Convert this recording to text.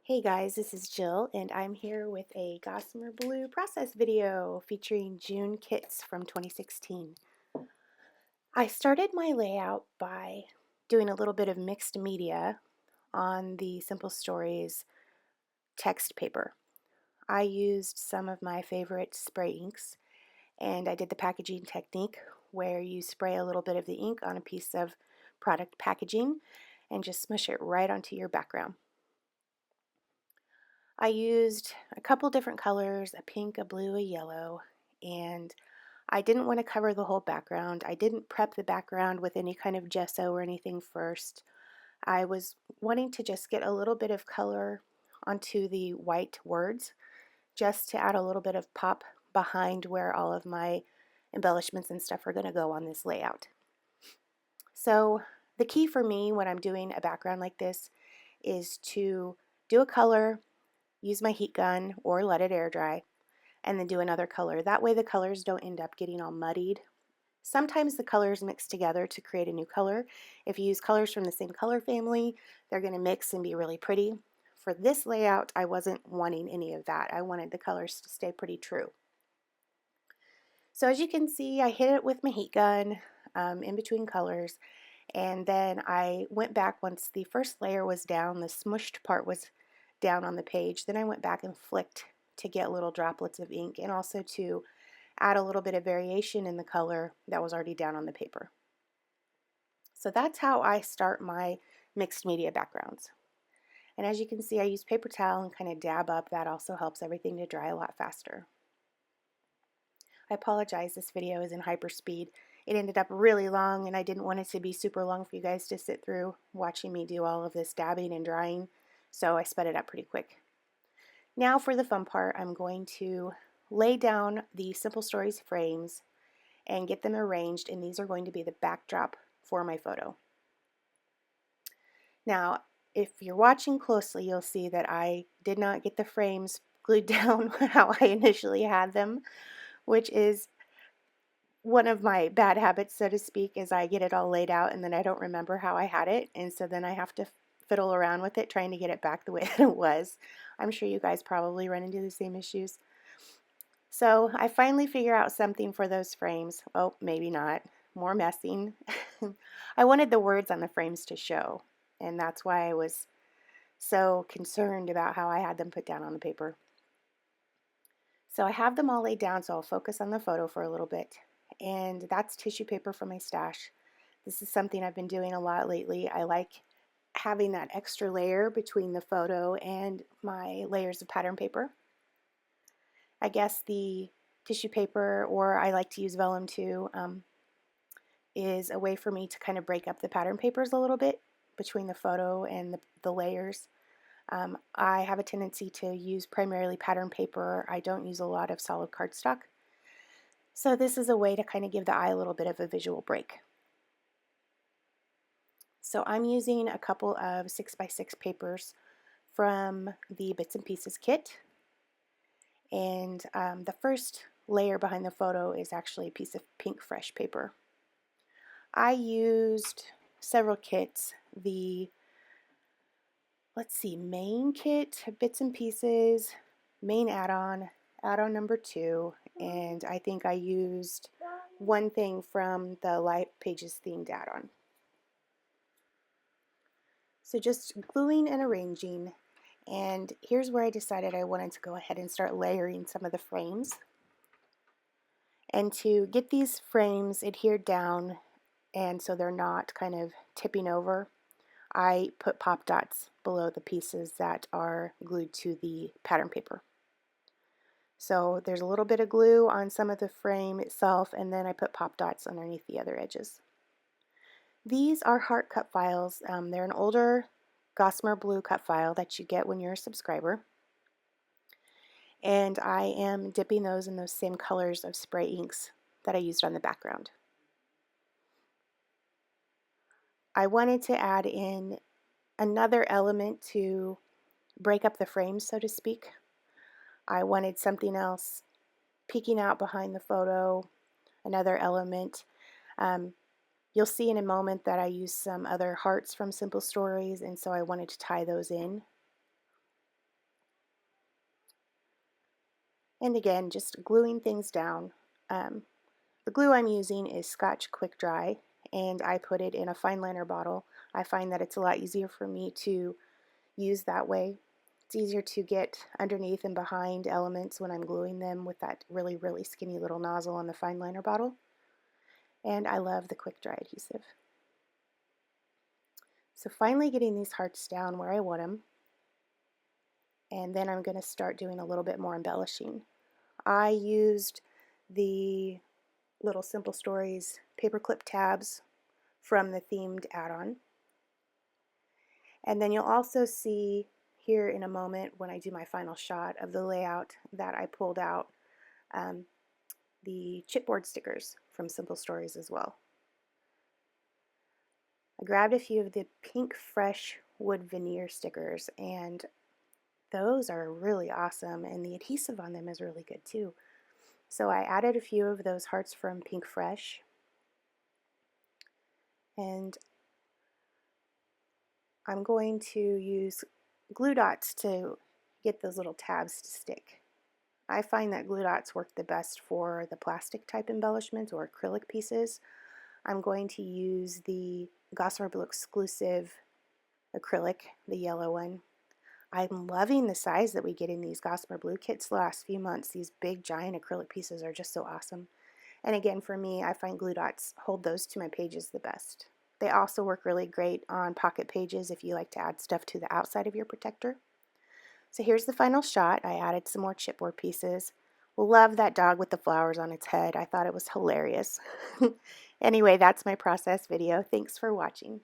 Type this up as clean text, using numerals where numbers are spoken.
Hey guys, this is Jill and I'm here with a Gossamer Blue process video featuring June kits from 2016. I started my layout by doing a little bit of mixed media on the Simple Stories text paper. I used some of my favorite spray inks and I did the packaging technique where you spray a little bit of the ink on a piece of product packaging and just smush it right onto your background. I used a couple different colors, a pink, a blue, a yellow, and I didn't want to cover the whole background. I didn't prep the background with any kind of gesso or anything first. I was wanting to just get a little bit of color onto the white words just to add a little bit of pop behind where all of my embellishments and stuff are going to go on this layout. So the key for me when I'm doing a background like this is to do a color, use my heat gun or let it air dry, and then do another color. That way the colors don't end up getting all muddied. Sometimes the colors mix together to create a new color. If you use colors from the same color family, they're going to mix and be really pretty. For this layout, I wasn't wanting any of that. I wanted the colors to stay pretty true. So as you can see, I hit it with my heat gun in between colors, and then I went back once the first layer was down, the smushed part was down on the page. Then I went back and flicked to get little droplets of ink and also to add a little bit of variation in the color that was already down on the paper. So that's how I start my mixed media backgrounds. And as you can see, I use paper towel and kind of dab up. That also helps everything to dry a lot faster. I apologize, this video is in hyperspeed. It ended up really long and I didn't want it to be super long for you guys to sit through watching me do all of this dabbing and drying, so I sped it up pretty quick. Now for the fun part, I'm going to lay down the Simple Stories frames and get them arranged, and these are going to be the backdrop for my photo. Now, if you're watching closely, you'll see that I did not get the frames glued down how I initially had them, which is one of my bad habits, so to speak, is I get it all laid out and then I don't remember how I had it, and so then I have to fiddle around with it trying to get it back the way that it was. I'm sure you guys probably run into the same issues. So I finally figure out something for those frames. Oh, maybe not. More messing. I wanted the words on the frames to show, and that's why I was so concerned about how I had them put down on the paper. So I have them all laid down, so I'll focus on the photo for a little bit. And that's tissue paper from my stash. This is something I've been doing a lot lately. I like having that extra layer between the photo and my layers of pattern paper. I guess the tissue paper, or I like to use vellum too, is a way for me to kind of break up the pattern papers a little bit between the photo and the layers. I have a tendency to use primarily pattern paper. I don't use a lot of solid cardstock. So this is a way to kind of give the eye a little bit of a visual break. So I'm using a couple of 6x6 papers from the Bits and Pieces kit. And the first layer behind the photo is actually a piece of Pinkfresh paper. I used several kits. The, let's see, main kit, Bits and Pieces, main add-on, add-on number 2, and I think I used one thing from the Light Pages themed add-on. So just gluing and arranging, and here's where I decided I wanted to go ahead and start layering some of the frames. And to get these frames adhered down and so they're not kind of tipping over, I put pop dots below the pieces that are glued to the pattern paper. So there's a little bit of glue on some of the frame itself, and then I put pop dots underneath the other edges. These are heart cut files. They're an older Gossamer Blue cut file that you get when you're a subscriber. And I am dipping those in those same colors of spray inks that I used on the background. I wanted to add in another element to break up the frames, so to speak. I wanted something else peeking out behind the photo, another element. You'll see in a moment that I use some other hearts from Simple Stories, and so I wanted to tie those in. And again, just gluing things down. The glue I'm using is Scotch Quick Dry, and I put it in a fine liner bottle. I find that it's a lot easier for me to use that way. It's easier to get underneath and behind elements when I'm gluing them with that really, really skinny little nozzle on the fine liner bottle. And I love the quick dry adhesive. So finally getting these hearts down where I want them, and then I'm going to start doing a little bit more embellishing. I used the little Simple Stories paperclip tabs from the themed add-on. And then you'll also see here in a moment when I do my final shot of the layout that I pulled out the chipboard stickers from Simple Stories as well. I grabbed a few of the Pinkfresh wood veneer stickers, and those are really awesome, and the adhesive on them is really good too. So I added a few of those hearts from Pinkfresh, and I'm going to use glue dots to get those little tabs to stick. I find that glue dots work the best for the plastic type embellishments or acrylic pieces. I'm going to use the Gossamer Blue exclusive acrylic, the yellow one. I'm loving the size that we get in these Gossamer Blue kits the last few months. These big giant acrylic pieces are just so awesome. And again, for me, I find glue dots hold those to my pages the best. They also work really great on pocket pages if you like to add stuff to the outside of your protector. So here's the final shot. I added some more chipboard pieces. Love that dog with the flowers on its head. I thought it was hilarious. Anyway, that's my process video. Thanks for watching.